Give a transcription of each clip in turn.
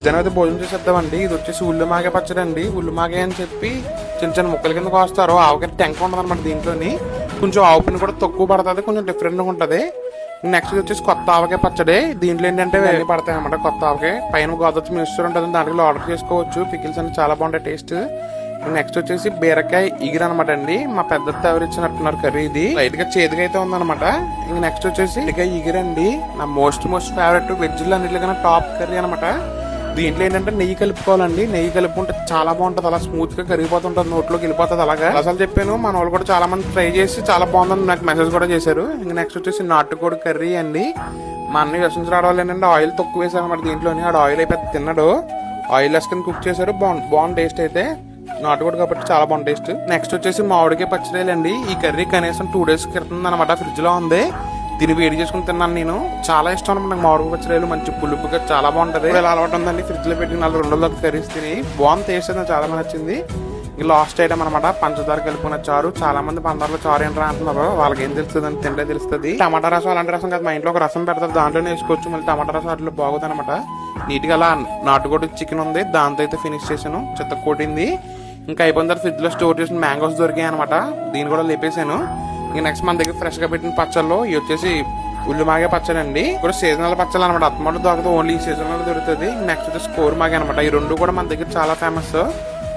దాని అయితే భోజనం చేసేద్దామండి. ఇది వచ్చేసి ఉల్లిమాగే పచ్చడి అండి. ఉల్లిమాగే అని చెప్పి చిన్న చిన్న ముక్కల కింద కోస్తారు. ఆవకాయ టెంక ఉండదు అనమాట దీంట్లోని. కొంచెం ఆవు పిండి కూడా తక్కువ పడుతుంది, కొంచెం డిఫరెంట్గా ఉంటుంది. నెక్స్ట్ వచ్చేసి కొత్త ఆవకాయ పచ్చడి. దీంట్లో ఏంటంటే అన్ని పడతాయి అనమాట. కొత్త ఆవకాయ పైన గోదావరి మిక్స్చర్ ఉంటుంది, దాంట్లో ఆర్డర్ చేసుకోవచ్చు. పికిల్స్ అన్ని చాలా బాగుంటాయి టేస్ట్. నెక్స్ట్ వచ్చేసి బీరకాయ ఇగురు అనమాట అండి. మా పెద్ద ఎవరు ఇచ్చినట్టున్నారు కర్రీ. ఇది లైట్ గా చేదుగా అయితే ఉందన్నమాట. ఇంక నెక్స్ట్ వచ్చేసి బీరకాయ ఇగురండి. నా మోస్ట్ ఫేవరెట్ వెజ్ లో అన్నిటికన్నా టాప్ కర్రీ అనమాట. దీంట్లో ఏంటంటే నెయ్యి కలుపుకోవాలండి. నెయ్యి కలుపుకుంటే చాలా బాగుంటది. అలా స్మూత్ గా కరిగిపోతుంటది, నోట్లోకి వెళ్ళిపోతుంది. అలాగా అసలు చెప్పాను, మన వాళ్ళు కూడా చాలా మంది ట్రై చేసి చాలా బాగుందని నాకు మెసేజ్ కూడా చేశారు. ఇంక నెక్స్ట్ వచ్చేసి నాటుకోడి కర్రీ అండి. మా అన్నయ్య వ్యసన్స్ రావడం ఏంటంటే ఆయిల్ తక్కువ వేసారు అనమాట దీంట్లోని. ఆడ ఆయిల్ అయిపోయి తిన్నాడు. ఆయిల్ వేసుకొని కుక్ చేశారు. బాగుంది టేస్ట్ అయితే. నాటుకోడి కాబట్టి చాలా బాగుంది టేస్ట్. నెక్స్ట్ వచ్చేసి మామిడికాయ పచ్చడి అండి. ఈ కర్రీ కనీసం 2 days క్రితం అనమాట ఫ్రిడ్జ్ లో ఉంది. దీన్ని వేడి చేసుకుని తిన్నాను నేను. చాలా ఇష్టం అనమాట నాకు మామిడికాయ పచ్చడిలు. మంచి పులుపుగా చాలా బాగుంటది. ఇలా అలవాటు ఉందండి. ఫ్రిడ్జ్ లో పెట్టి 4 రోజులకు కర్రీస్ తిని బాగుంది. టేస్ట్ అయితే చాలా మంది నచ్చింది. ఈ లాస్ట్ ఐటమ్ అనమాట పంచదార కలుపుకున్న చారు. చాలా మంది పందారులో చారు ఏంట్రా అంటున్నారు. వాళ్ళకి ఏం తెలుస్తుంది అని తింటే తెలుస్తుంది. టమాటా రసం అలాంటి రసం కాదు, మా ఇంట్లో ఒక రసం పెడతారు, దాంట్లోనే వేసుకోవచ్చు. మళ్ళీ టమాటా రసం అట్లా బాగుంది అనమాట. నీట్ గా అలా నాటుకోడి చికెన్ ఉంది, దాంతో అయితే ఫినిష్ చేశాను. చెత్త కొట్టింది. ఇంకా అయిపోయిన తర్వాత ఫ్రిడ్జ్ లో స్టోర్ చేసిన మ్యాంగోస్ దొరికాయి అనమాట. దీన్ని కూడా లేపేశాను. ఇంకా నెక్స్ట్ మన దగ్గర ఫ్రెష్ గా పెట్టిన పచ్చళ్ళు ఇవి వచ్చేసి ఉల్లిమాగే పచ్చడి అండి. కూడా సీజనల్ పచ్చళ్ళు అనమాట. అత్తమాట దొరకదు, ఓన్లీ ఈ సీజన్ లో దొరుకుతుంది. నెక్స్ట్ వచ్చేసి కోర్ మాగే అనమాట. ఈ రెండు కూడా మన దగ్గర చాలా ఫేమస్.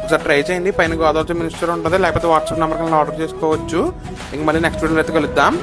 ఒకసారి ట్రై చేయండి. పైన గోదావరి మినిస్టర్ ఉంటుంది, లేకపోతే వాట్సాప్ నెంబర్ కింద ఆర్డర్ చేసుకోవచ్చు. ఇంక మళ్ళీ నెక్స్ట్ వీడియోలో అయితే కలుద్దాం.